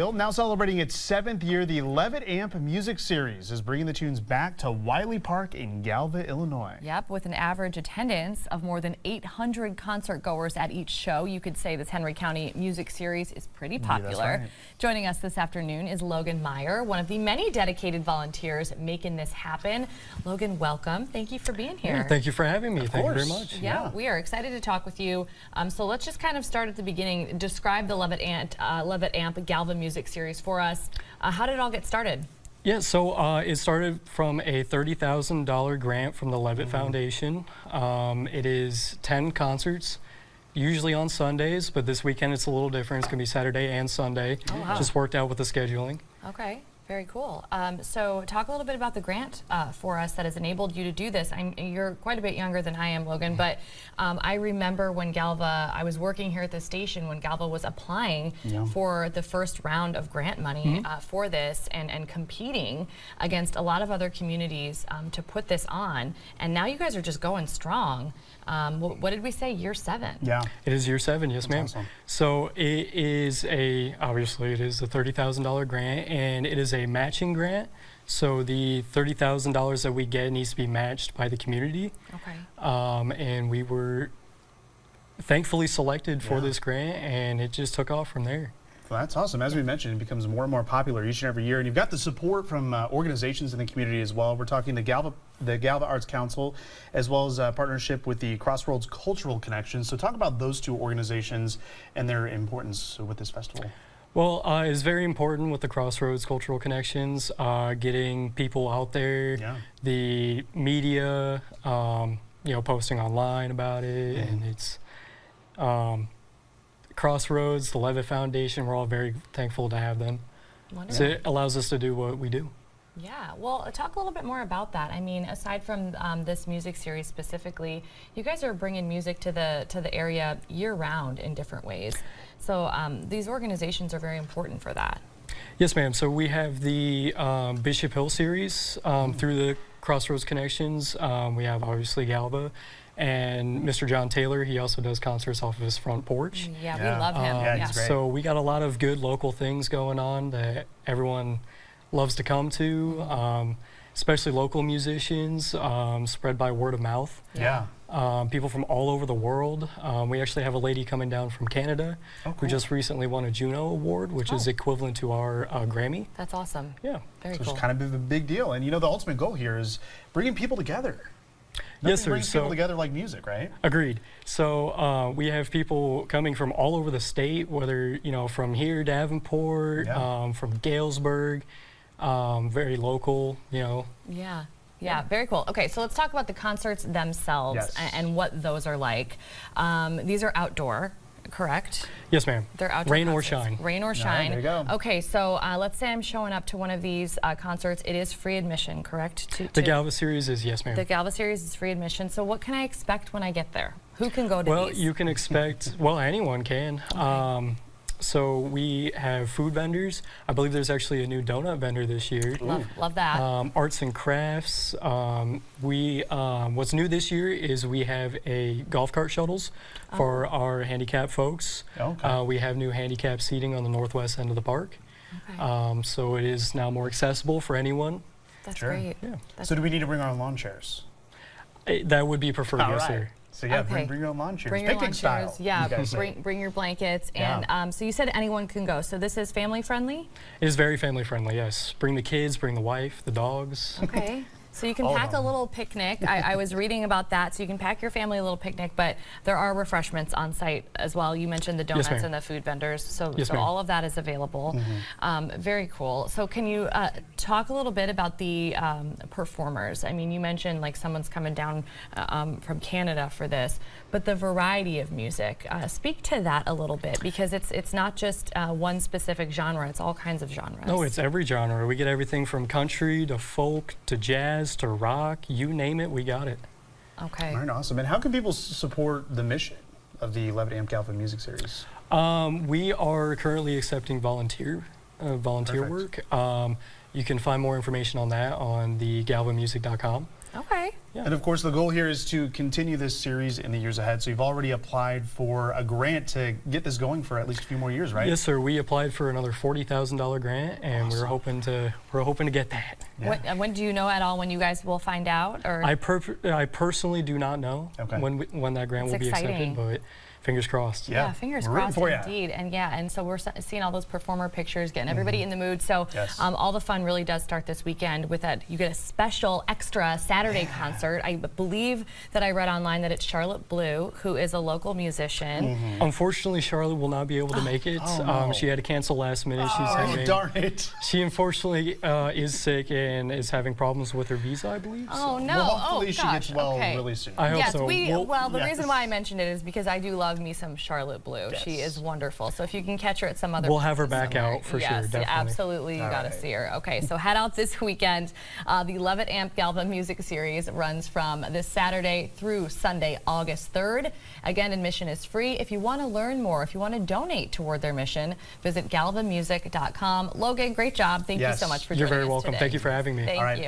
Now celebrating its 7th year, the Levitt Amp Music Series is bringing the tunes back to Wiley Park in Galva, Illinois. Yep, with an average attendance of more than 800 concert goers at each show, you could say this Henry County Music Series is pretty popular. Yeah, that's right. Joining us this afternoon is Logan Meyer, one of the many dedicated volunteers making this happen. Logan, welcome. Thank you for being here. Yeah, thank you for having me. Thank you very much. Yeah, we are excited to talk with you. So let's just kind of start at the beginning. Describe the Levitt Amp Galva Music Series for us. How did it all get started? Yeah, so it started from a $30,000 grant from the Levitt Foundation. It is 10 concerts, usually on Sundays, but this weekend it's a little different. It's going to be Saturday and Sunday. Oh, wow. Just worked out with the scheduling. Okay, very cool. So talk a little bit about the grant for us that has enabled you to do this. You're quite a bit younger than I am, Logan, but I remember when Galva, I was working here at the station when Galva was applying for the first round of grant money for this and competing against a lot of other communities to put this on. And now you guys are just going strong. What did we say, year 7? Yeah. It is year 7, yes ma'am. Awesome. So it is obviously it is a $30,000 grant, and it is a matching grant. So the $30,000 that we get needs to be matched by the community. Okay. And we were thankfully selected for this grant, and it just took off from there. Well, that's awesome. As we mentioned, it becomes more and more popular each and every year, and you've got the support from organizations in the community as well. We're talking the Galva Arts Council, as well as a partnership with the Crossroads Cultural Connections. So talk about those two organizations and their importance with this festival. Well, it's very important with the Crossroads Cultural Connections, getting people out there, the media, posting online about it, and it's Crossroads, the Levitt Foundation, we're all very thankful to have them. Wonderful. So it allows us to do what we do. Yeah, well, talk a little bit more about that. I mean, aside from this music series specifically, you guys are bringing music to the area year-round in different ways. So these organizations are very important for that. Yes, ma'am. So we have the Bishop Hill series through the Crossroads Connections. We have obviously Galva. And Mr. John Taylor, he also does concerts off of his front porch. Yeah, we love him. Yeah, he's great. So we got a lot of good local things going on that everyone loves to come to, especially local musicians, spread by word of mouth. Yeah. People from all over the world. We actually have a lady coming down from Canada who just recently won a Juno Award, which is equivalent to our Grammy. That's awesome. Yeah. Very So cool. it's kind of a big deal. And you know, the ultimate goal here is bringing people together. Yes, sir. Brings people together like music, right? Agreed. So we have people coming from all over the state, whether, from here, Davenport, from Galesburg, very local, Yeah, very cool. Okay, so let's talk about the concerts themselves and what those are like. These are outdoor, correct? Yes, ma'am. They're outdoor Rain or concerts. shine. Rain or shine. There you go. Okay, so let's say I'm showing up to one of these concerts. It is free admission, correct? The Galva series is, yes, ma'am. The Galva series is free admission. So what can I expect when I get there? Who can go to Well, these? you can expect, well, anyone can. Okay. So we have food vendors. I believe there's actually a new donut vendor this year. Love that. Arts and crafts. What's new this year is we have a golf cart shuttles for our handicapped folks. Okay. We have new handicap seating on the northwest end of the park. Okay. So it is now more accessible for anyone. That's Sure. great. Yeah. So do we need to bring our own lawn chairs? That would be preferred, All yes, right. sir. So yeah, Okay. bring your own lawn chairs. Bring your lawn Picnic style, chairs. Yeah, you guys say. bring your blankets. Yeah. And so you said anyone can go. So this is family friendly? It is very family friendly, yes. Bring the kids, bring the wife, the dogs. Okay. So you can All of pack a them. little picnic. I was reading about that. So you can pack your family a little picnic, but there are refreshments on site as well. You mentioned the donuts ma'am. and the food vendors. So, Yes, so ma'am. all of that is available. Very cool. So can you talk a little bit about the performers? I mean, you mentioned like someone's coming down from Canada for this, but the variety of music. Speak to that a little bit, because it's not just one specific genre. It's all kinds of genres. No, it's every genre. We get everything from country to folk to jazz to rock. You name it, we got it. Okay. All right, awesome. And how can people support the mission of the Levitt Amp Galva Music Series? We are currently accepting volunteer Perfect. work. You can find more information on that on the galvamusic.com. Okay. Yeah. And of course, the goal here is to continue this series in the years ahead. So you've already applied for a grant to get this going for at least a few more years, right? Yes, sir. We applied for another $40,000 grant, and we're hoping to get that. Yeah. When do you know at all when you guys will find out? Or I personally do not know when that grant will be exciting. accepted, but fingers crossed. Yeah, fingers We're rooting crossed for ya. indeed. And so we're seeing all those performer pictures, getting everybody in the mood. So Yes. all the fun really does start this weekend with that. You get a special extra Saturday concert. I believe that I read online that it's Charlotte Blue, who is a local musician. Unfortunately, Charlotte will not be able to make it. Oh, no. She had to cancel last minute. Oh, darn it. She unfortunately is sick and is having problems with her visa, I believe. Oh no! Well, hopefully she gosh. gets well Okay. really soon. I hope Yes, so. the yes. reason why I mentioned it is because I do love me some Charlotte Blue. She Yes. is wonderful. So if you can catch her at some other We'll have her places back somewhere, out for yes, sure, definitely. absolutely, you All got to right. see her. Okay, so head out this weekend. The Levitt Amp Galva Music Series runs from this Saturday through Sunday, August 3rd. Again, admission is free. If you want to learn more, if you want to donate toward their mission, visit galvamusic.com. Logan, great job. Thank you Yes. so much for You're joining very us welcome. today. Thank you for having me. Thank All right. you.